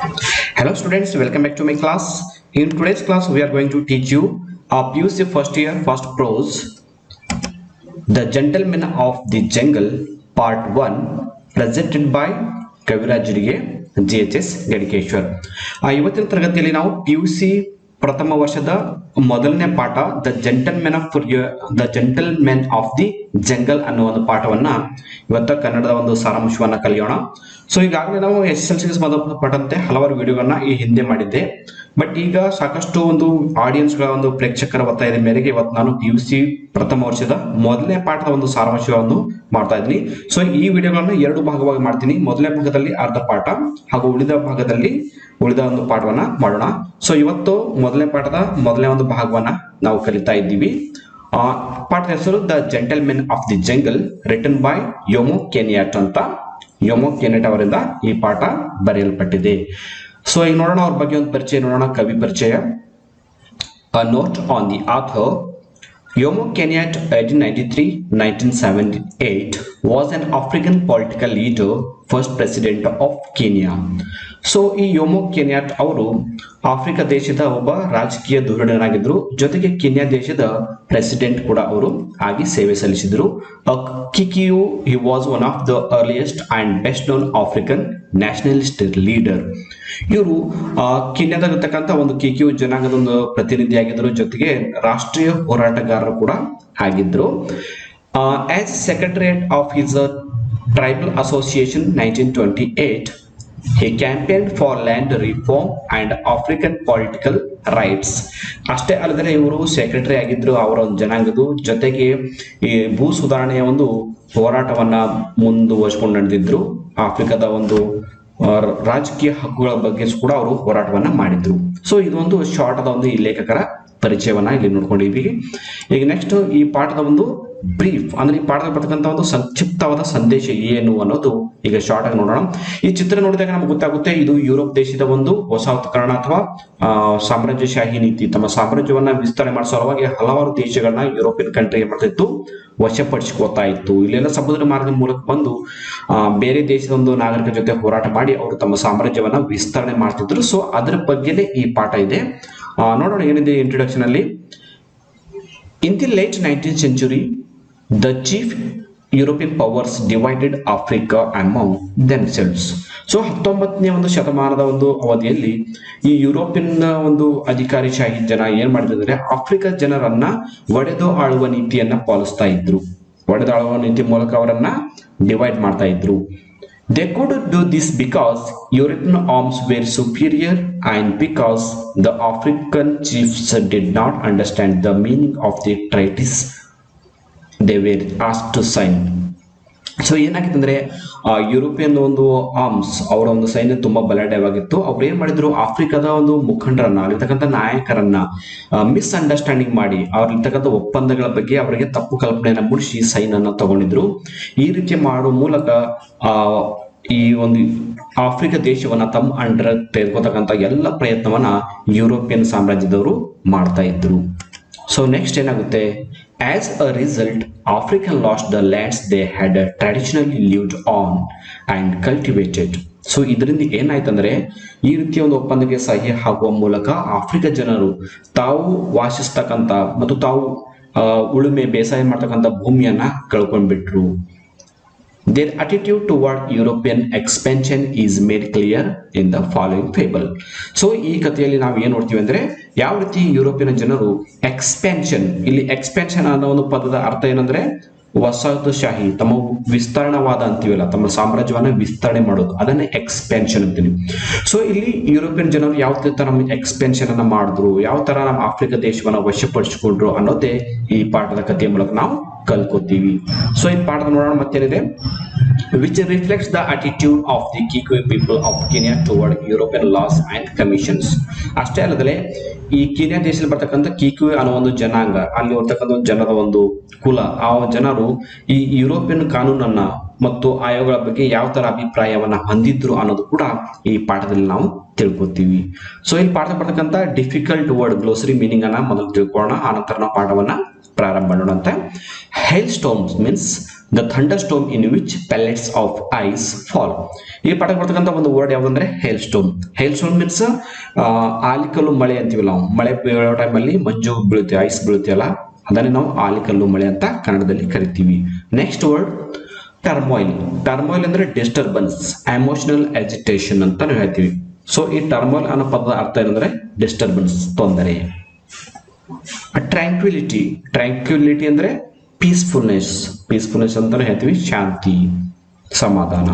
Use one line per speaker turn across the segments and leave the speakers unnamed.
Hello students, welcome back to my class. In today's class, we are going to teach you PUC first year first prose, The Gentleman of the Jungle, Part 1, presented by ಕವಿರಾಜರಿಗೆ GHS ಗಡಿಕೇಶ್ವರ್. ಇವತ್ತಿನ ತರಗತಿಯಲ್ಲಿ ನಾವು PUC ಪ್ರಥಮ ವರ್ಷದ ಮೊದಲನೇ ಪಾಠ the gentlemen of the jungle ಅನ್ನೋ ಒಂದು ಪಾಠವನ್ನ ಇವತ್ತ ಕನ್ನಡದ ಒಂದು ಸಾರಾಂಶವನ್ನ ಕಲಿಯೋಣ. ಸೊ ಈಗಾಗಲೇ ನಾವು SSLC ಸಂಬಂಧಪಟ್ಟಂತೆ ಹಲವಾರು ವಿಡಿಯೋಗಳನ್ನ ಈ ಹಿಂದೆ ಮಾಡಿದ್ದೆ. ಬಟ್ ಈಗ ಸಾಕಷ್ಟು ಒಂದು ಆಡಿಯನ್ಸ್ ಗಳ ಒಂದು ಪ್ರೇಕ್ಷಕರ ಒತ್ತಾಯದ ಮೇರೆಗೆ ಇವತ್ತು ನಾನು PUC ಪ್ರಥಮ ವರ್ಷದ ಮೊದಲನೇ ಪಾಠದ ಒಂದು ಸಾರಾಂಶವನ್ನು ಮಾಡ್ತಾ ಇದ್ದೀನಿ. ಸೊ ಈ ವಿಡಿಯೋಗಳನ್ನ ಎರಡು ಭಾಗವಾಗಿ ಮಾಡ್ತೀನಿ. ಮೊದಲನೇ ಭಾಗದಲ್ಲಿ ಅರ್ಧ ಪಾಠ ಹಾಗೂ ಉಳಿದ ಒಂದು ಪಾಠವನ್ನ ಮಾಡೋಣ. ಸೊ ಇವತ್ತು ಮೊದಲನೇ ಪಾಠದ ಮೊದಲನೇ ಒಂದು ಭಾಗವನ್ನ ನಾವು ಕಲಿತಾ ಇದ್ದೀವಿ. ಪಾಠದ ಹೆಸರು the gentlemen of the jungle, written by Jomo Kenyatta ಅಂತ. ಯೋಮೋ ಕೆನಿಯಾಟ್ ಅವರಿಂದ ಈ ಪಾಠ ಬರೆಯಲ್ಪಟ್ಟಿದೆ. ಸೊ ಈಗ ನೋಡೋಣ ಅವ್ರ ಬಗ್ಗೆ ಒಂದು ಪರಿಚಯ ನೋಡೋಣ. ಕವಿ ಪರಿಚಯ. A note on the author. Jomo Kenyatta 1893-1978 was an African political leader, first president of Kenya. So ಈ ಯೋಮೋ ಕೆನ್ಯಾಟ್ ಅವರು ಆಫ್ರಿಕಾ ದೇಶದ ಒಬ್ಬ ರಾಜಕೀಯ ಧುರೀಣರಾಗಿದ್ರು, ಜೊತೆಗೆ ಕೆನ್ಯಾ ದೇಶದ ಪ್ರೆಸಿಡೆಂಟ್ ಕೂಡ ಅವರು ಆಗಿ ಸೇವೆ ಸಲ್ಲಿಸಿದ್ರು. Kikuyu he was one of the earliest and best known African nationalist leader. ಇವರು ಕೆನ್ಯಾದಾಗಿರ್ತಕ್ಕಂಥ ಒಂದು ಕಿಕಿಯು ಜನಾಂಗದ ಒಂದು ಪ್ರತಿನಿಧಿಯಾಗಿದ್ದರು, ಜೊತೆಗೆ ರಾಷ್ಟ್ರೀಯ ಹೋರಾಟಗಾರರು ಕೂಡ ಆಗಿದ್ರು. As secretariat of his tribal association 1928, he campaigned for land reform and African political rights. ಅಷ್ಟೇ ಅಲ್ಲದೆ ಇವರು ಸೆಕ್ರೆಟರಿ ಆಗಿದ್ರು ಅವರ ಒಂದು ಜನಾಂಗದ, ಜೊತೆಗೆ ಈ ಭೂ ಸುಧಾರಣೆಯ ಒಂದು ಹೋರಾಟವನ್ನ ಮುಂದುವರಿಸಿಕೊಂಡು ನಡೆದಿದ್ರು. ಆಫ್ರಿಕಾದ ಒಂದು ರಾಜಕೀಯ ಹಕ್ಕುಗಳ ಬಗ್ಗೆ ಕೂಡ ಅವರು ಹೋರಾಟವನ್ನ ಮಾಡಿದ್ರು. ಸೊ ಇದೊಂದು ಶಾರ್ಟ್ ಆದ ಒಂದು ಈ ಲೇಖಕರ ಪರಿಚಯವನ್ನ ಇಲ್ಲಿ ನೋಡ್ಕೊಂಡಿದ್ದೀವಿ. ಈಗ ನೆಕ್ಸ್ಟ್ ಈ ಪಾಠದ ಒಂದು ಬ್ರೀಫ್, ಅಂದ್ರೆ ಈ ಪಾಠದಲ್ಲಿ ಬರ್ತಕ್ಕಂಥ ಒಂದು ಸಂಕ್ಷಿಪ್ತವಾದ ಸಂದೇಶ ಏನು ಅನ್ನೋದು ಈಗ ಶಾರ್ಟ್ ಆಗಿ ನೋಡೋಣ. ಈ ಚಿತ್ರ ನೋಡಿದಾಗ ನಮ್ಗೆ ಗೊತ್ತಾಗುತ್ತೆ ಇದು ಯುರೋಪ್ ದೇಶದ ಒಂದು ವಸಾಹತುಕರಣ ಅಥವಾ ಸಾಮ್ರಾಜ್ಯಶಾಹಿ ನೀತಿ. ತಮ್ಮ ಸಾಮ್ರಾಜ್ಯವನ್ನ ವಿಸ್ತರಣೆ ಮಾಡೋ ಸಲುವಾಗಿ ಹಲವಾರು ದೇಶಗಳನ್ನ ಯುರೋಪಿಯನ್ ಕಂಟ್ರಿ ಏನ್ ಮಾಡ್ತಿತ್ತು, ವಶಪಡಿಸಿಕೊಳ್ತಾ ಇತ್ತು. ಇಲ್ಲೆಲ್ಲ ಸಮುದ್ರ ಮಾರ್ಗದ ಮೂಲಕ ಬಂದು ಬೇರೆ ದೇಶದ ಒಂದು ನಾಗರಿಕರ ಜೊತೆ ಹೋರಾಟ ಮಾಡಿ ಅವರು ತಮ್ಮ ಸಾಮ್ರಾಜ್ಯವನ್ನ ವಿಸ್ತರಣೆ ಮಾಡ್ತಿದ್ರು. ಸೊ ಅದರ ಬಗ್ಗೆನೇ ಈ ಪಾಠ ಇದೆ. ನೋಡೋಣ ಏನಿದೆ ಇಂಟ್ರೊಡಕ್ಷನ್ ಅಲ್ಲಿ. In the late 19th century, the chief European powers divided Africa among themselves. So 19ನೇ ಒಂದು ಶತಮಾನದ ಒಂದು ಅವಧಿಯಲ್ಲಿ ಈ ಯುರೋಪಿಯನ್ ಒಂದು ಅಧಿಕಾರಿಶಾಹಿ ಜನ ಏನ್ ಮಾಡಿದ್ರೆ ಆಫ್ರಿಕಾ ಜನರನ್ನ ಒಡೆದು ಆಳುವ ನೀತಿಯನ್ನ ಪಾಲಿಸ್ತಾ ಇದ್ರು. ಒಡೆದು ಆಳುವ ನೀತಿ ಮೂಲಕ ಅವರನ್ನ ಡಿವೈಡ್ ಮಾಡ್ತಾ ಇದ್ರು. They could do this because European arms were superior and because the African chiefs did not understand the meaning of the treaties they were asked to sign. So ಏನಾಗಿತ್ತು ಅಂದ್ರೆ ಯುರೋಪಿಯನ್ ಒಂದು ಆರ್ಮ್ಸ್ ಅವರ ಒಂದು ಸೈನ್ಯ ತುಂಬಾ ಬಲಾಢ್ಯವಾಗಿತ್ತು. ಅವ್ರು ಏನ್ ಮಾಡಿದ್ರು, ಆಫ್ರಿಕಾದ ಒಂದು ಮುಖಂಡರನ್ನ ಅಲ್ಲಿರ್ತಕ್ಕಂಥ ನಾಯಕರನ್ನ ಮಿಸ್ಅಂಡರ್ಸ್ಟ್ಯಾಂಡಿಂಗ್ ಮಾಡಿ ಅವ್ರಲ್ಲಿರ್ತಕ್ಕಂಥ ಒಪ್ಪಂದಗಳ ಬಗ್ಗೆ ಅವರಿಗೆ ತಪ್ಪು ಕಲ್ಪನೆಯನ್ನ ಮೂಡಿಸಿ ಸೈನ್ ಅನ್ನ ತಗೊಂಡಿದ್ರು. ಈ ರೀತಿ ಮಾಡುವ ಮೂಲಕ ಈ ಒಂದು ಆಫ್ರಿಕಾ ದೇಶವನ್ನ ತಮ್ಮ ಅಂಡರ್ ತೆಗೆದುಕೋತಕ್ಕಂಥ ಎಲ್ಲ ಪ್ರಯತ್ನವನ್ನ ಯುರೋಪಿಯನ್ ಸಾಮ್ರಾಜ್ಯದವರು ಮಾಡ್ತಾ ಇದ್ರು. ಸೊ ನೆಕ್ಸ್ಟ್ ಏನಾಗುತ್ತೆ, as a result African lost the lands they had traditionally lived on and cultivated. So ಇದರಿಂದ ಏನಾಯ್ತಂದ್ರೆ ಈ ರೀತಿಯ ಒಂದು ಒಪ್ಪಂದಕ್ಕೆ ಸಹಿ ಆಗುವ ಮೂಲಕ ಆಫ್ರಿಕಾ ಜನರು ತಾವು ವಾಸಿಸ್ತಕ್ಕಂಥ ಮತ್ತು ತಾವು ಉಳುಮೆ ಬೇಸಾಯ ಮಾಡ್ತಕ್ಕಂಥ ಭೂಮಿಯನ್ನ ಕಳ್ಕೊಂಡ್ಬಿಟ್ರು. Their attitude toward European expansion is made clear in the following fable. So ಈ ಕಥೆಯಲ್ಲಿ ನಾವು ಏನ್ ನೋಡ್ತೀವಿ ಅಂದ್ರೆ ಯಾವ ರೀತಿ ಯುರೋಪಿಯನ್ ಜನರು ಎಕ್ಸ್ಪೆನ್ಷನ್, ಇಲ್ಲಿ ಎಕ್ಸ್ಪೆನ್ಷನ್ ಅನ್ನೋ ಒಂದು ಪದದ ಅರ್ಥ ಏನಂದ್ರೆ ವಸಾಹತುಶಾಹಿ, ತಮ್ಮ ವಿಸ್ತರಣವಾದ ಅಂತೀವಲ್ಲ, ತಮ್ಮ ಸಾಮ್ರಾಜ್ಯವನ್ನ ವಿಸ್ತರಣೆ ಮಾಡೋದು, ಅದನ್ನೇ ಎಕ್ಸ್ಪೆನ್ಷನ್ ಅಂತೀವಿ. ಸೊ ಇಲ್ಲಿ ಯುರೋಪಿಯನ್ ಜನರು ಯಾವ ತರ ಎಕ್ಸ್ಪೆನ್ಷನ್ ಅನ್ನ ಮಾಡಿದ್ರು, ಯಾವ ತರ ನಮ್ಮ ಆಫ್ರಿಕಾ ದೇಶವನ್ನ ವಶಪಡಿಸಿಕೊಂಡ್ರು ಅನ್ನೋದೇ ಈ ಪಾಠದ ಕಥೆಯ ಮೂಲಕ ನಾವು ಕಲ್ಕೋತೀವಿ. ಸೊ ಈ ಪಾಠದ ನೋಡೋಣ ಮತ್ತೇನಿದೆ, which reflects the attitude of the Kikuyu people of Kenya toward European laws and commissions. ಅಷ್ಟೇ ಅಲ್ಲದೆ ಈ ಕೆನ್ಯಾ ದೇಶದಲ್ಲಿ ಬರ್ತಕ್ಕಂಥ ಕಿಕ್ಯುಯು ಅನ್ನೋ ಒಂದು ಜನಾಂಗ, ಅಲ್ಲಿ ಬರ್ತಕ್ಕಂಥ ಒಂದು ಜನರ ಒಂದು ಕುಲ, ಆ ಜನರು ಈ ಯುರೋಪಿಯನ್ ಕಾನೂನನ್ನ ಮತ್ತು ಆಯೋಗಗಳ ಬಗ್ಗೆ ಯಾವ ತರ ಅಭಿಪ್ರಾಯವನ್ನ ಹೊಂದಿದ್ರು ಅನ್ನೋದು ಕೂಡ ಈ ಪಾಠದಲ್ಲಿ ನಾವು ತಿಳ್ಕೊತೀವಿ. ಸೊ ಇಲ್ಲಿ ಪಾಠ ಬರ್ತಕ್ಕಂಥ ಡಿಫಿಕಲ್ಟ್ ವರ್ಡ್ ಗ್ಲೋಸರಿ ಮೀನಿಂಗ್ ಅನ್ನ ಮೊದಲು ತಿಳ್ಕೊಳ್ಳೋಣ, ಆನಂತರ ನಾವು ಪಾಠವನ್ನ ಪ್ರಾರಂಭ ಮಾಡೋಣಂತೆ. Hailstones means the thunder storm in which pellets of ice fall. ಈ ಪಾಠಕ್ಕೆ ಬರ್ತಕ್ಕಂಥ ಒಂದು ವರ್ಡ್ ಯಾವುದಂದ್ರೆ ಹೇಲ್ ಸ್ಟೋಮ್. ಹೇಲ್ ಸ್ಟೋಮ್ ಮೀನ್ಸ್ ಆಲಿಕಲ್ಲು ಮಳೆ ಅಂತೀವಲ್ಲ ನಾವು, ಮಳೆ ಬೀಳೋ ಟೈಮಲ್ಲಿ ಮಂಜು ಬೀಳುತ್ತೆ, ಐಸ್ ಬೀಳುತ್ತೆಲ್ಲ, ಅದನ್ನೇ ನಾವು ಆಲಿಕಲ್ಲು ಮಳೆ ಅಂತ ಕನ್ನಡದಲ್ಲಿ ಕರಿತೀವಿ. Next word ಟರ್ಮೋಯಿಲ್. ಟರ್ಮೋಯಿಲ್ ಅಂದ್ರೆ ಡಿಸ್ಟರ್ಬೆನ್ಸ್, ಎಮೋಷನಲ್ ಅಜಿಟೇಷನ್ ಅಂತ ನಾವು ಹೇಳ್ತೀವಿ. ಸೊ ಈ ಟರ್ಮೋಯಿಲ್ ಅನ್ನೋ ಪದದ ಅರ್ಥ ಏನಂದ್ರೆ ಡಿಸ್ಟರ್ಬೆನ್ಸ್, ತೊಂದರೆ. ಟ್ರ್ಯಾಂಕ್ವಿಲಿಟಿ. ಟ್ರ್ಯಾಂಕ್ವಿಲಿಟಿ ಅಂದ್ರೆ ಪೀಸ್ಫುಲ್ನೆಸ್. ಪೀಸ್ಫುಲ್ನೆಸ್ ಅಂತಾನೆ ಹೇಳ್ತೀವಿ, ಶಾಂತಿ, ಸಮಾಧಾನ.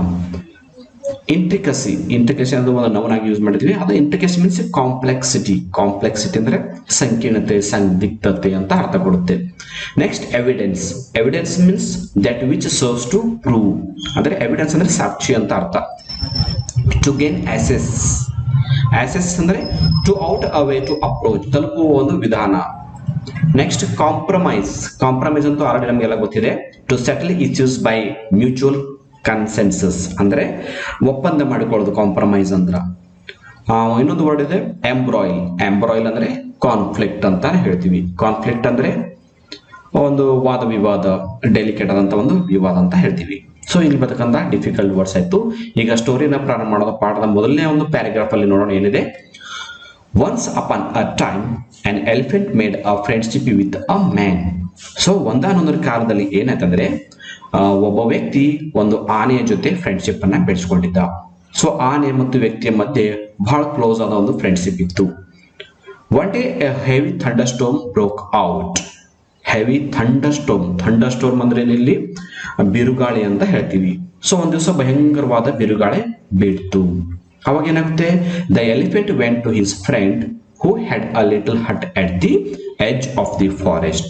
ಇಂಟ್ರಿಕಸಿ. ಇಂಟ್ರಿಕಸಿ ಅಂದ್ರೆ ಒಂದು ನೌನ್ ಆಗಿ ಯೂಸ್ ಮಾಡಿದ್ವಿ. ಅದು ಇಂಟ್ರಿಕಸಿ ಮೀನ್ಸ್ ಕಾಂಪ್ಲೆಕ್ಸಿಟಿ. ಕಾಂಪ್ಲೆಕ್ಸಿಟಿ ಅಂದ್ರೆ ಸಂಕೀರ್ಣತೆ, ಸಂದಿಗ್ಧತೆ ಅಂತ ಅರ್ಥ ಕೊಡುತ್ತೆ. Next evidence. Evidence means that which serves to prove. ಅಂದ್ರೆ ಎವಿಡೆನ್ಸ್ ಅಂದ್ರೆ ಸಾಕ್ಷಿ ಅಂತ ಅರ್ಥ. To gain access. ಆಕ್ಸೆಸ್ ಅಂದ್ರೆ to out a way to approach, ತಲುಪುವ ಒಂದು ವಿಧಾನ. Next compromise. ಕಾಂಪ್ರಮೈಸ್ ಅಂತೂ ಆಲ್ರೆಡಿ ನಮಗೆಲ್ಲ ಗೊತ್ತಿದೆ. To settle issues by mutual consensus ಅಂದ್ರೆ ಒಪ್ಪಂದ ಮಾಡಿಕೊಳ್ಳೋದು ಕಾಂಪ್ರಮೈಸ್ ಅಂದ್ರ. ಇನ್ನೊಂದು ವರ್ಡ್ ಇದೆ ಎಂಬ್ರಾಯ್ಲ್. ಎಂಬ್ರಾಯ್ಲ್ ಅಂದ್ರೆ ಕಾನ್ಫ್ಲಿಕ್ಟ್ ಅಂತ ಹೇಳ್ತೀವಿ. ಕಾನ್ಫ್ಲಿಕ್ಟ್ ಅಂದ್ರೆ ಒಂದು ವಾದ ವಿವಾದ, ಡೆಲಿಕೇಟ್ ಆದಂತ ಒಂದು ವಿವಾದ ಅಂತ ಹೇಳ್ತೀವಿ. ಸೊ ಇಲ್ಲಿ ಬರ್ತಕ್ಕಂಥ ಡಿಫಿಕಲ್ಟ್ ವರ್ಡ್ಸ್ ಆಯ್ತು. ಈಗ ಸ್ಟೋರಿನ ಪ್ರಾರಂಭ ಮಾಡೋದು ಪಾಠದ ಮೊದಲನೇ ಒಂದು ಪ್ಯಾರಾಗ್ರಾಫ್ ಅಲ್ಲಿ ನೋಡೋಣ ಏನಿದೆ. Once upon a time an elephant made a friendship with a man. So ಒಂದಾನೊಂದರ ಕಾಲದಲ್ಲಿ ಏನಾಯ್ತಂದ್ರೆ ಒಬ್ಬ ವ್ಯಕ್ತಿ ಒಂದು ಆನೆಯ ಜೊತೆ ಫ್ರೆಂಡ್ಶಿಪ್ ಅನ್ನ ಬೆಳೆಸ್ಕೊಂಡಿದ್ದ. ಸೊ ಆನೆ ಮತ್ತು ವ್ಯಕ್ತಿಯ ಮಧ್ಯೆ ಬಹಳ ಕ್ಲೋಸ್ ಆದ ಒಂದು ಫ್ರೆಂಡ್ಶಿಪ್ ಇತ್ತು. One day a heavy thunderstorm broke out. Heavy thunderstorm. Thunderstorm ಅಂದ್ರೆ ಇಲ್ಲಿ ಬಿರುಗಾಳಿ ಅಂತ ಹೇಳ್ತೀವಿ. ಸೊ ಒಂದ್ ದಿವಸ ಭಯಂಕರವಾದ ಬಿರುಗಾಳಿ ಬೀಳ್ತು. ಅವಾಗ ಏನಾಗುತ್ತೆ, the elephant went to his friend who had a little hut at the edge of the forest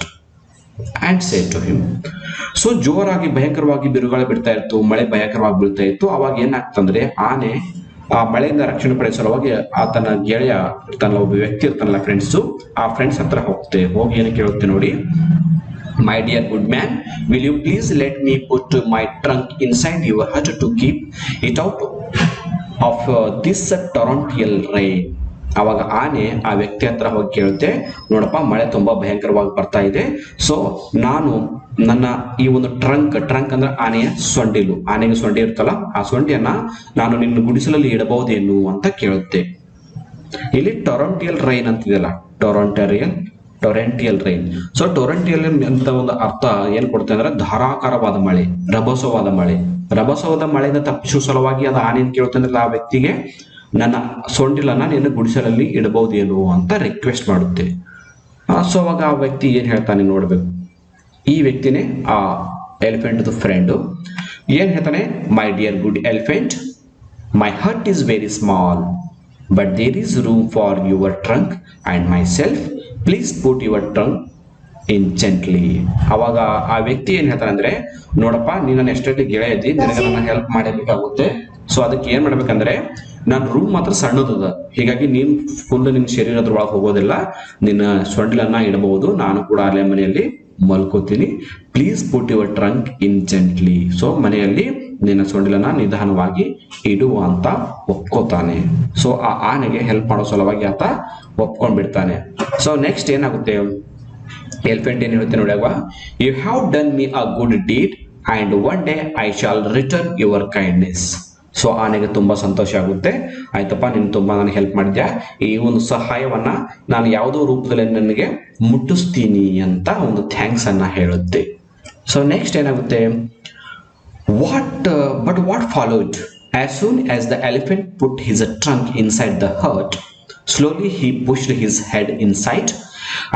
and said to him. So ಜೋರಾಗಿ ಭಯಂಕರವಾಗಿ ಬಿರುಗಾಳಿ ಬಿಡ್ತಾ ಇತ್ತು, ಮಳೆ ಭಯಂಕರವಾಗಿ ಬೀಳ್ತಾ ಇತ್ತು. ಅವಾಗ ಏನಾಗ್ತಂದ್ರೆ ಆನೆ ಆ ಮಳೆಯಿಂದ ರಕ್ಷಣೆ ಪಡೆಯುವ ಸಲುವಾಗಿ ಆತನ ಗೆಳೆಯ ಇರ್ತಾನಲ್ಲ, ಒಬ್ಬ ವ್ಯಕ್ತಿ ಇರ್ತಾನಲ್ಲ, ಫ್ರೆಂಡ್ಸು, ಆ ಫ್ರೆಂಡ್ಸ್ ಹತ್ರ ಹೋಗಿ ಏನಕ್ಕೆ ಹೇಳುತ್ತೆ ನೋಡಿ. My dear good man, will you please let me put my trunk inside your hut to keep it out of this torrential rain. ಅವಾಗ ಆನೆ ಆ ವ್ಯಕ್ತಿ ಹತ್ರ ಹೋಗಿ ಕೇಳುತ್ತೆ, ನೋಡಪ್ಪ ಮಳೆ ತುಂಬಾ ಭಯಂಕರವಾಗಿ ಬರ್ತಾ ಇದೆ, ಸೊ ನಾನು ನನ್ನ ಈ ಒಂದು ಟ್ರಂಕ್ ಅಂದ್ರೆ ಆನೆಯ ಸೊಂಡಿಲು, ಆನೆಗೆ ಸೊಂಡಿ ಇರ್ತಲ್ಲ, ಆ ಸೊಂಡಿಯನ್ನ ನಾನು ನಿನ್ನ ಗುಡಿಸಲಲ್ಲಿ ಇಡಬಹುದೇನು ಅಂತ ಕೇಳುತ್ತೆ. ಇಲ್ಲಿ ಟೊರೆಂಟಿಯಲ್ ರೈನ್ ಅಂತಿದೆಯಲ್ಲ, ಟೊರೆಂಟಿಯಲ್ ರೈನ್. ಸೊ ಟೊರೆಂಟಿಯಲ್ ಅಂತ ಒಂದು ಅರ್ಥ ಏನ್ ಕೊಡುತ್ತೆ ಅಂದ್ರೆ ಧಾರಾಕಾರವಾದ ಮಳೆ, ರಭಸವಾದ ಮಳೆ. ರಭಸವಾದ ಮಳೆಯಿಂದ ತಪ್ಪಿಸುವ ಸಲುವಾಗಿ ಅದು ಆನೆಯನ್ನು ಕೇಳುತ್ತೆ ಅಂದ್ರೆ ಆ ವ್ಯಕ್ತಿಗೆ ನನ್ನ ಸೊಂಡಿಲನ್ನ ನಿನ್ನ ಗುಡಿಸಲಲ್ಲಿ ಇಡಬಹುದೇನು ಅಂತ ರಿಕ್ವೆಸ್ಟ್ ಮಾಡುತ್ತೆ. ಸೊ ಅವಾಗ ಆ ವ್ಯಕ್ತಿ ಏನ್ ಹೇಳ್ತಾನೆ ನೋಡ್ಬೇಕು. ಈ ವ್ಯಕ್ತಿನೇ ಆ ಎಲಿಫೆಂಟ್ ಫ್ರೆಂಡ್ ಏನ್ ಹೇಳ್ತಾನೆ, my dear good elephant, my hut is very small but there is room for your trunk and my self, please put your trunk in gently. ಅವಾಗ ಆ ವ್ಯಕ್ತಿ ಏನ್ ಹೇಳ್ತಾನೆ ಅಂದ್ರೆ, ನೋಡಪ್ಪ ನೀನು ಎಷ್ಟೊಟ್ಟಿ ಗೆಳೆಯ ಇದ್ದಿ, ನಿನಗೆ ನನ್ನ ಹೆಲ್ಪ್ ಮಾಡಬೇಕಾಗುತ್ತೆ. ಸೊ ಅದಕ್ಕೆ ಏನ್ ಮಾಡ್ಬೇಕಂದ್ರೆ, ನನ್ನ ರೂಮ್ ಮಾತ್ರ ಸಣ್ಣದದ, ಹೀಗಾಗಿ ನೀನ್ ಫುಲ್ ನಿನ್ ಶರೀರದ ಒಳಗೆ ಹೋಗೋದಿಲ್ಲ, ನಿನ್ನ ಸೊಂಡಿಲನ್ನ ಇಡಬಹುದು, ನಾನು ಕೂಡ ಅಲ್ಲೇ ಮನೆಯಲ್ಲಿ ಮಲ್ಕೋತೀನಿ. Please put your trunk in gently. So ಮನೆಯಲ್ಲಿ ನಿನ್ನ ಸೊಂಡಿಲನ್ನ ನಿಧಾನವಾಗಿ ಇಡುವ ಅಂತ ಒಪ್ಕೋತಾನೆ. ಸೊ ಆ ಆನೆಗೆ ಹೆಲ್ಪ್ ಮಾಡೋ ಸಲುವಾಗಿ ಆತ ಒಪ್ಕೊಂಡ್ಬಿಡ್ತಾನೆ. ಸೊ ನೆಕ್ಸ್ಟ್ ಏನಾಗುತ್ತೆ, ಎಲಿಫೆಂಟ್ ಏನ್ ಹೇಳುತ್ತೆ ನೋಡುವಾಗ, you have done me a good deed and one day I shall return your kindness. So ಆನೆಗೆ ತುಂಬಾ ಸಂತೋಷ ಆಗುತ್ತೆ, ಆಯ್ತಪ್ಪ ನೀನು ತುಂಬಾ ನನಗೆ ಹೆಲ್ಪ್ ಮಾಡಿದ್ಯಾ, ಈ ಒಂದು ಸಹಾಯವನ್ನ ನಾನು ಯಾವುದೋ ರೂಪದಲ್ಲಿ ನನಗೆ ಮುಟ್ಟಿಸ್ತೀನಿ ಅಂತ ಒಂದು ಥ್ಯಾಂಕ್ಸ್ ಅನ್ನ ಹೇಳುತ್ತೆ. ಸೊ ನೆಕ್ಸ್ಟ್ ಏನಾಗುತ್ತೆ, but what followed? As soon as the elephant put his trunk inside the hut, slowly he pushed his head inside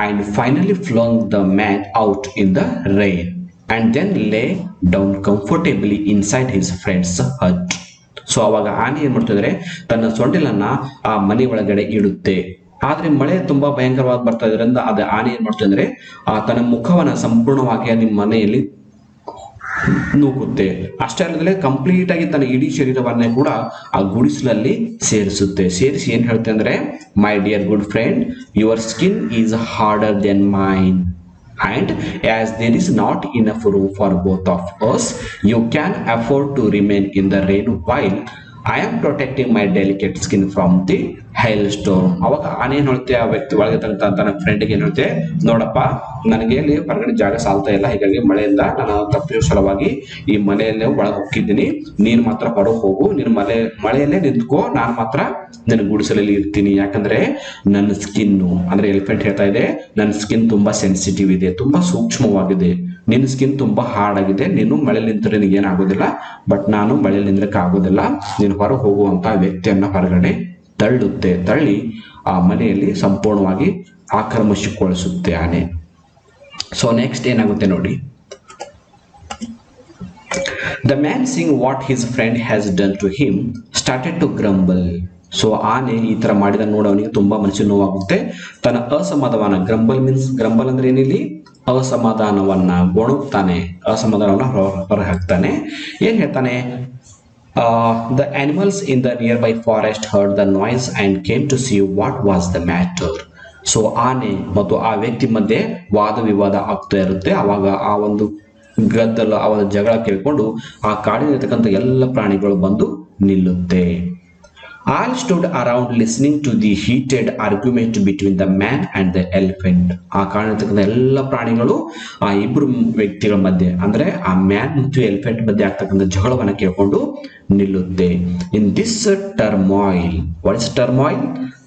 and finally flung the man out in the rain and then lay down comfortably inside his friend's hut. So ಅವಾಗ ಆನೆ ಏನ್ ಮಾಡ್ತಿದ್ರೆ ತನ್ನ ಸೊಂಡಿಲನ್ನ ಆ ಮನೆ ಒಳಗಡೆ ಇಡುತ್ತೆ. ಆದ್ರೆ ಮಳೆ ತುಂಬಾ ಭಯಂಕರವಾಗಿ ಬರ್ತಾ ಇದ್ರಿಂದ ಅದ ಆನೆ ಏನ್ ಮಾಡ್ತಂದ್ರೆ ತನ್ನ ಮುಖವನ್ನ ಸಂಪೂರ್ಣವಾಗಿ ನಿಮ್ಮ ಮನೆಯಲ್ಲಿ ನೂಕುತ್ತೆ. ಅಷ್ಟೇ ಅಲ್ಲದೆ ಕಂಪ್ಲೀಟ್ ಆಗಿ ತನ್ನ ಇಡೀ ಶರೀರವನ್ನೇ ಕೂಡ ಆ ಗುಡಿಸಲಲ್ಲಿ ಸೇರಿಸಿ ಏನ್ ಹೇಳ್ತೆ ಅಂದ್ರೆ, my dear good friend, your skin is harder than mine and as there is not enough room for both of us, you can afford to remain in the rain while I am protecting my delicate skin from the hailstorm. ಅವಾಗ ಆನೆ ಏನ್ ಹೇಳ್ತೆ, ಆ ವ್ಯಕ್ತಿ ಒಳಗೆ ತನ್ನ ಫ್ರೆಂಡ್ಗೆ ಏನ್ ಹೇಳ್ತೆ, ನೋಡಪ್ಪ ನನಗೆ ಇಲ್ಲಿ ಹೊರಗಡೆ ಜಾಗ ಸಾಲ್ತಾ ಇಲ್ಲ, ಹೀಗಾಗಿ ಮಳೆಯಿಂದ ನಾನು ತಪ್ಪಿಸುವ ಸಲುವಾಗಿ ಈ ಮನೆಯಲ್ಲೇ ಒಳಗೆ ಹೋಗಿದ್ದೀನಿ, ನೀನು ಮಾತ್ರ ಹೊರಗೆ ಹೋಗು, ನೀನು ಮಳೆಯಲ್ಲೇ ನಿಂತ್ಕೋ, ನಾನು ಮಾತ್ರ ನನ್ನ ಗುಡಿಸಲಲ್ಲಿ ಇರ್ತೀನಿ. ಯಾಕಂದ್ರೆ ನನ್ನ ಸ್ಕಿನ್ನು ಅಂದ್ರೆ ಎಲಿಫೆಂಟ್ ಹೇಳ್ತಾ ಇದೆ, ನನ್ನ ಸ್ಕಿನ್ ತುಂಬಾ ಸೆನ್ಸಿಟಿವ್ ಇದೆ, ತುಂಬಾ ಸೂಕ್ಷ್ಮವಾಗಿದೆ, ನಿನ್ನ ಸ್ಕಿನ್ ತುಂಬಾ ಹಾರ್ಡ್ ಆಗಿದೆ, ನೀನು ಮಳೆಯಲ್ಲಿ ನಿಂತರೆ ನಿನಗೆ ಏನಾಗೋದಿಲ್ಲ, ಬಟ್ ನಾನು ಮಳೆಯಲ್ಲಿ ನಿಂದ್ರಕ್ಕೆ ಆಗೋದಿಲ್ಲ, ನೀನು ಹೊರಗೆ ಹೋಗುವಂತ ವ್ಯಕ್ತಿಯನ್ನ ಹೊರಗಡೆ ತಳ್ಳಿ ಆ ಮನೆಯಲ್ಲಿ ಸಂಪೂರ್ಣವಾಗಿ ಆಕ್ರಮಿಸಿಕೊಳ್ಳಿಸುತ್ತೆ ಆನೆ. ಸೊ ನೆಕ್ಸ್ಟ್ ಏನಾಗುತ್ತೆ ನೋಡಿ. The man seeing what his friend has done to him started to grumble. So ಆನೆ ಈ ತರ ಮಾಡಿದ ನೋಡಿ ಅವನಿಗೆ ತುಂಬಾ ಮನಸ್ಸಿಗೆ ನೋವಾಗುತ್ತೆ. ತನ್ನ ಅಸಮಾಧಾನ, ಗ್ರಂಬಲ್ ಅಂದ್ರೆ ಏನಿಲ್ಲಿ ಅಸಮಾಧಾನವನ್ನ ಗೊಣುಕ್ತಾನೆ, ಅಸಮಾಧಾನವನ್ನ ಹೊರ ಹಾಕ್ತಾನೆ. ಏನ್ ಹೇಳ್ತಾನೆ? The animals in the nearby forest heard the noise and came to see what was the matter. So ಆನೆ ಮತ್ತು ಆ ವ್ಯಕ್ತಿ ಮಧ್ಯೆ ವಾದ ವಿವಾದ ಆಗ್ತಾ ಇರುತ್ತೆ. ಅವಾಗ ಆ ಒಂದು ಗದ್ದಲ, ಆ ಒಂದು ಜಗಳ ಕೇಳ್ಕೊಂಡು ಆ ಕಾಡಿನಲ್ಲಿರ್ತಕ್ಕಂಥ ಎಲ್ಲ ಪ್ರಾಣಿಗಳು ಬಂದು ನಿಲ್ಲುತ್ತೆ. All stood around listening to the heated argument between the man and the elephant. ಆ ಕಾಡಿನಲ್ಲಿರ್ತಕ್ಕಂಥ ಎಲ್ಲ ಪ್ರಾಣಿಗಳು ಆ ಇಬ್ರು ವ್ಯಕ್ತಿಗಳ ಮಧ್ಯೆ ಅಂದ್ರೆ ಆ ಮ್ಯಾನ್ ಮತ್ತು ಎಲಿಫೆಂಟ್ ಮಧ್ಯೆ ಆಗ್ತಕ್ಕಂಥ ಜಗಳವನ್ನ ಕೇಳ್ಕೊಂಡು ನಿಲ್ಲುತ್ತೆ. In this turmoil, what is turmoil?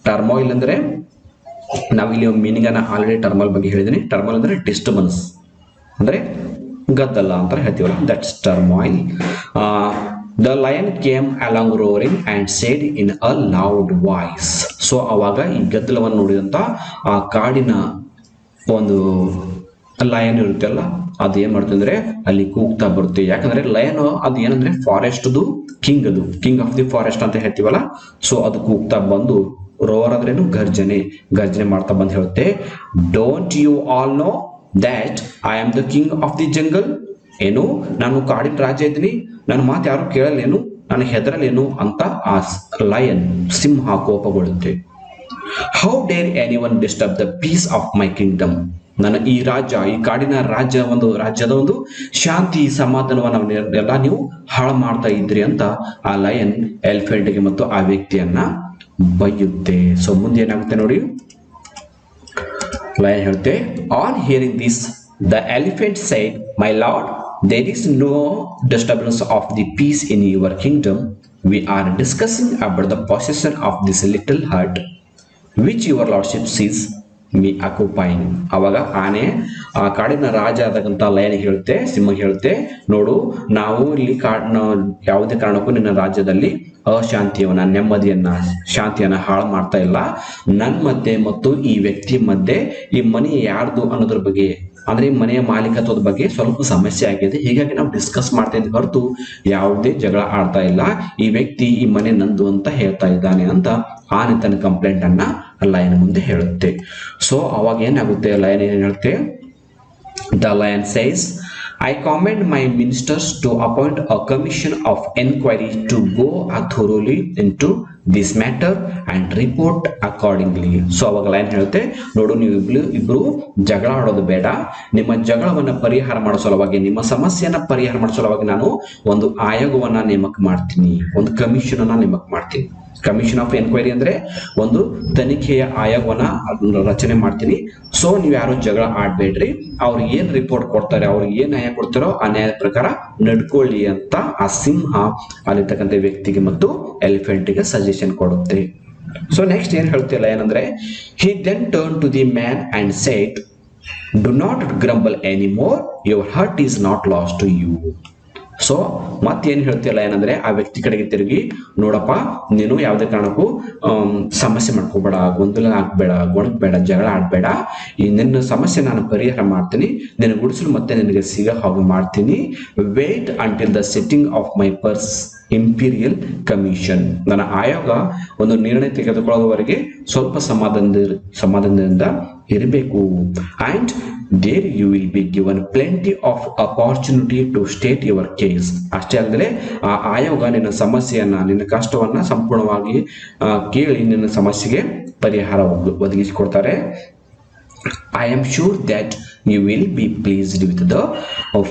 Turmoil ಅಂದ್ರೆ ನಾವಿಲ್ಲಿ ಮೀನಿಂಗ್ ಅನ್ನ ಆಲ್ರೆಡಿ ಟರ್ಮಾಯಿಲ್ ಬಗ್ಗೆ ಹೇಳಿದೀನಿ. ಟರ್ಮಾಯಿಲ್ ಅಂದ್ರೆ ಡಿಸ್ಟರ್ಬೆನ್ಸ್, ಅಂದ್ರೆ ಗದ್ದಲ ಅಂತ ಹೇಳ್ತೀವಲ್ಲ, that's turmoil. The lion came along roaring and said in a loud voice. So ಅವಾಗ ಈ ಗದ್ದಲವನ್ನು ನೋಡಿದಂತ ಆ ಕಾಡಿನ ಒಂದು ಲಯನ್ ಇರುತ್ತಲ್ಲ, ಅದು ಏನ್ ಮಾಡ್ತದೆ ಅಂದ್ರೆ ಅಲ್ಲಿ ಕೂಗ್ತಾ ಬರುತ್ತೆ. ಯಾಕಂದ್ರೆ ಲಯನ್ ಅದು ಏನಂದ್ರೆ ಫಾರೆಸ್ಟ್ ಕಿಂಗ್, ಅದು ಕಿಂಗ್ ಆಫ್ ದಿ ಫಾರೆಸ್ಟ್ ಅಂತ ಹೇಳ್ತೀವಲ್ಲ. ಸೊ ಅದು ಕೂಗ್ತಾ ಬಂದು, ರೋವರ್ ಅಂದ್ರೇನು ಗರ್ಜನೆ ಮಾಡ್ತಾ ಬಂದು ಹೇಳುತ್ತೆ, don't you all know that I am the king of the jungle. ಏನು, ನಾನು ಕಾಡಿನ ರಾಜ ಇದ್ದೀನಿ, ನನ್ನ ಮಾತು ಯಾರು ಕೇಳಲೇನು, ನಾನು ಹೆದರಲೇನು ಅಂತ ಆ ಲಯನ್ ಸಿಂಹ ಕೋಪಗೊಳ್ಳುತ್ತೆ. How dare anyone disturb the peace of my kingdom. ನನ್ನ ಈ ಕಾಡಿನ ರಾಜ್ಯದ ಒಂದು ಶಾಂತಿ ಸಮಾಧಾನವನ್ನ ಎಲ್ಲ ನೀವು ಹಾಳು ಮಾಡ್ತಾ ಇದ್ರಿ ಅಂತ ಆ ಲಯನ್ ಎಲಿಫೆಂಟ್ಗೆ ಮತ್ತು ಆ ವ್ಯಕ್ತಿಯನ್ನ ಬೈಯುತ್ತೆ. ಸೊ ಮುಂದೆ ಏನಾಗುತ್ತೆ ನೋಡಿ. ಲಯನ್ ಹೇಳುತ್ತೆ, on hearing this the elephant side, my lord, there is no disturbance of the peace in your kingdom. We are discussing about the possession of this little hut which your lordship sees me occupying. ಅವಾಗ ಆನೆ ಆ ಕಾಡಿನ ರಾಜ ಆದಕ್ಕಂತ lion ಹೇಳುತ್ತೆ, ಸಿಂಹ ಹೇಳುತ್ತೆ, ನೋಡು, ನಾವು ಇಲ್ಲಿ ಯಾವುದೇ ಕಾರಣಕ್ಕೂ ನಿನ್ನ ರಾಜ್ಯದಲ್ಲಿ ಅಶಾಂತಿಯವನ್ನ, ಶಾಂತಿಯನ್ನ ಹಾಳು ಮಾಡ್ತಾ ಇಲ್ಲ. ನನ್ನ ಮಧ್ಯೆ ಮತ್ತು ಈ ವ್ಯಕ್ತಿ ಮಧ್ಯೆ ಈ ಮನೆ ಯಾರ್ದು ಅನ್ನೋದ್ರ ಬಗ್ಗೆ, ಅಂದ್ರೆ ಮನೆಯ ಮಾಲೀಕತ್ವದ ಬಗ್ಗೆ ಸ್ವಲ್ಪ ಸಮಸ್ಯೆ ಆಗಿದೆ, ಹೀಗಾಗಿ ನಾವು ಡಿಸ್ಕಸ್ ಮಾಡ್ತಾ ಇದ್ವಿ ಹೊರತು ಯಾವುದೇ ಜಗಳ ಆಡ್ತಾ ಇಲ್ಲ. ಈ ವ್ಯಕ್ತಿ ಈ ಮನೆ ನಂದು ಅಂತ ಹೇಳ್ತಾ ಇದ್ದಾನೆ ಅಂತ ಆನೆ ತನ್ನ ಕಂಪ್ಲೇಂಟ್ ಅನ್ನ ಲಯನ್ ಮುಂದೆ ಹೇಳುತ್ತೆ. ಸೊ ಅವಾಗ ಏನಾಗುತ್ತೆ, ಲಯನ್ ಏನ್ ಹೇಳುತ್ತೆ, the lion says, I command my ministers to appoint a commission of inquiry to go thoroughly into this matter and report accordingly. So ಅವಾಗ ಲಯನ್ ಹೇಳುತ್ತೆ, ನೋಡು, ನೀವು ಇಬ್ರು ಜಗಳ ಆಡೋದು ಬೇಡ, ನಿಮ್ಮ ಜಗಳವನ್ನ ಪರಿಹಾರ ಮಾಡೋ ಸಲುವಾಗಿ, ನಿಮ್ಮ ಸಮಸ್ಯೆಯನ್ನ ಪರಿಹಾರ ಮಾಡೋ ಸಲುವಾಗಿ ನಾನು ಒಂದು ಆಯೋಗವನ್ನ ನೇಮಕ ಮಾಡ್ತೀನಿ, ಒಂದು ಕಮಿಷನ್ ಅನ್ನ ನೇಮಕ ಮಾಡ್ತೀನಿ. ಕಮಿಷನ್ ಆಫ್ ಎನ್ಕ್ವೈರಿ ಅಂದ್ರೆ ಒಂದು ತನಿಖೆಯ ಆಯೋಗವನ್ನ ರಚನೆ ಮಾಡ್ತೀನಿ. ಸೊ ನೀವು ಯಾರು ಜಗಳ ಆಡ್ಬೇಡ್ರಿ, ಅವ್ರು ಏನ್ ರಿಪೋರ್ಟ್ ಕೊಡ್ತಾರೆ, ಅವ್ರಿಗೆ ಏನ್ ನ್ಯಾಯ ಕೊಡ್ತಾರೋ ಆ ನ್ಯಾಯದ ಪ್ರಕಾರ ನಡ್ಕೊಳ್ಳಿ ಅಂತ ಆ ಸಿಂಹ ಅಲ್ಲಿರ್ತಕ್ಕಂಥ ವ್ಯಕ್ತಿಗೆ ಮತ್ತು ಎಲಿಫೆಂಟ್ಗೆ ಸಜೆಷನ್ ಕೊಡುತ್ತೆ. ಸೊ ನೆಕ್ಸ್ಟ್ ಏನ್ ಹೇಳ್ತಿಲ್ಲ ಏನಂದ್ರೆ, he then turned to the man and said, do not grumble anymore, your hurt is not lost to you. So ಮತ್ತೇನ್ ಹೇಳ್ತಿಲ್ಲ ಏನಂದ್ರೆ, ಆ ವ್ಯಕ್ತಿ ಕಡೆಗೆ ತಿರುಗಿ, ನೋಡಪ್ಪ, ನೀನು ಯಾವುದೇ ಕಾರಣಕ್ಕೂ ಸಮಸ್ಯೆ ಮಾಡ್ಕೋಬೇಡ, ಗೊಂದಲ ಆಗ್ಬೇಡ, ಗೊಣಕ್ಬೇಡ, ಜಗಳ ಆಡ್ಬೇಡ, ಈ ನಿನ್ನ ಸಮಸ್ಯೆ ನಾನು ಪರಿಹಾರ ಮಾಡ್ತೀನಿ, ನಿನ್ನ ಗುಡಿಸಲು ಮತ್ತೆ ನಿನಗೆ ಸಿಗೋ ಹಾಗೆ ಮಾಡ್ತೀನಿ. Wait until the setting of my purse imperial commission. ನನ್ನ ಆಯೋಗ ಒಂದು ನಿರ್ಣಯ ತೆಗೆದುಕೊಳ್ಳೋವರೆಗೆ ಸ್ವಲ್ಪ ಸಮಾಧಾನದಿಂದ ಇರಬೇಕು. And there you will be given plenty of opportunity to state your case. ಅಷ್ಟೇ ಅಲ್ಲದೆ ಆ ಆಯೋಗ ನಿನ್ನ ಸಮಸ್ಯೆಯನ್ನ, ನಿನ್ನ ಕಷ್ಟವನ್ನ ಸಂಪೂರ್ಣವಾಗಿ ಕೇಳಿ ನಿನ್ನ ಸಮಸ್ಯೆಗೆ ಪರಿಹಾರ ಒದಗಿಸಿಕೊಡ್ತಾರೆ. I am sure that you will be pleased with the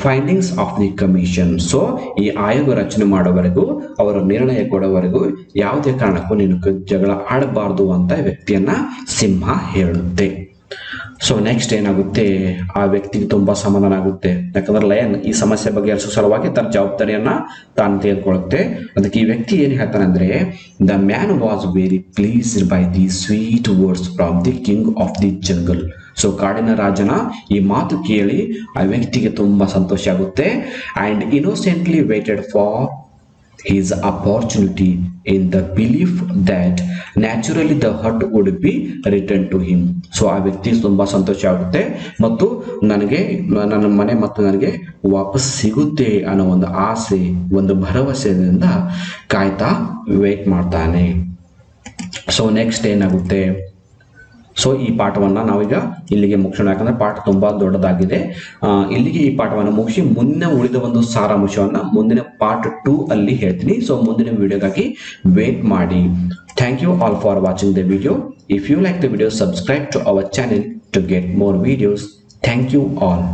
findings of the commission. So ಈ ಆಯೋಗ ರಚನೆ ಮಾಡೋವರೆಗೂ, ಅವರ ನಿರ್ಣಯ ಕೊಡೋವರೆಗೂ ಯಾವುದೇ ಕಾರಣಕ್ಕೂ ನೀನು ಜಗಳ ಆಡಬಾರ್ದು ಅಂತ ವ್ಯಕ್ತಿಯನ್ನ ಸಿಂಹ ಹೇಳುತ್ತೆ. ಸೊ ನೆಕ್ಸ್ಟ್ ಏನಾಗುತ್ತೆ, ಆ ವ್ಯಕ್ತಿಗೆ ತುಂಬಾ ಸಮಾಧಾನ ಆಗುತ್ತೆ. ಯಾಕಂದ್ರೆ ಲಯನ್ ಈ ಸಮಸ್ಯೆ ಬಗೆಹರಿಸುವ ಸಲುವಾಗಿ ತನ್ನ ಜವಾಬ್ದಾರಿಯನ್ನ ತಾನು ತೆಗೆದುಕೊಳ್ಳುತ್ತೆ. ಅದಕ್ಕೆ ಈ ವ್ಯಕ್ತಿ ಏನ್ ಹೇಳ್ತಾನೆ ಅಂದ್ರೆ, the man was very pleased by the sweet words from the king of the jungle. So ಕಾಡಿನ ರಾಜನ ಈ ಮಾತು ಕೇಳಿ ಆ ವ್ಯಕ್ತಿಗೆ ತುಂಬಾ ಸಂತೋಷ ಆಗುತ್ತೆ. And innocently waited for his opportunity in the belief that naturally the hurt would be returned to him. So ಆ ವ್ಯಕ್ತಿ ತುಂಬಾ ಸಂತೋಷ ಆಗುತ್ತೆ ಮತ್ತು ನನಗೆ ನನ್ನ ಮನೆ ಮತ್ತು ನನಗೆ ವಾಪಸ್ ಸಿಗುತ್ತೆ ಅನ್ನೋ ಒಂದು ಆಸೆ, ಒಂದು ಭರವಸೆಯಿಂದ ಕಾಯ್ತಾ ವೇಟ್ ಮಾಡ್ತಾನೆ. ಸೊ ನೆಕ್ಸ್ಟ್ ಏನಾಗುತ್ತೆ, ಸೊ ಈ ಪಾಠವನ್ನ ನಾವೀಗ ಇಲ್ಲಿಗೆ ಮುಗಿಸೋಣ. ಯಾಕಂದ್ರೆ ಪಾಠ ತುಂಬಾ ದೊಡ್ಡದಾಗಿದೆ. ಇಲ್ಲಿಗೆ ಈ ಪಾಠವನ್ನು ಮುಗಿಸಿ ಮುಂದಿನ ಉಳಿದ ಒಂದು ಸಾರಾಂಶವನ್ನ ಮುಂದಿನ ಪಾರ್ಟ್ 2 ಅಲ್ಲಿ ಹೇಳ್ತೀನಿ. ಸೊ ಮುಂದಿನ ವಿಡಿಯೋಗಾಗಿ ವೇಟ್ ಮಾಡಿ. Thank you all for watching the video. If you like the video, subscribe to our channel to get more videos. Thank you all.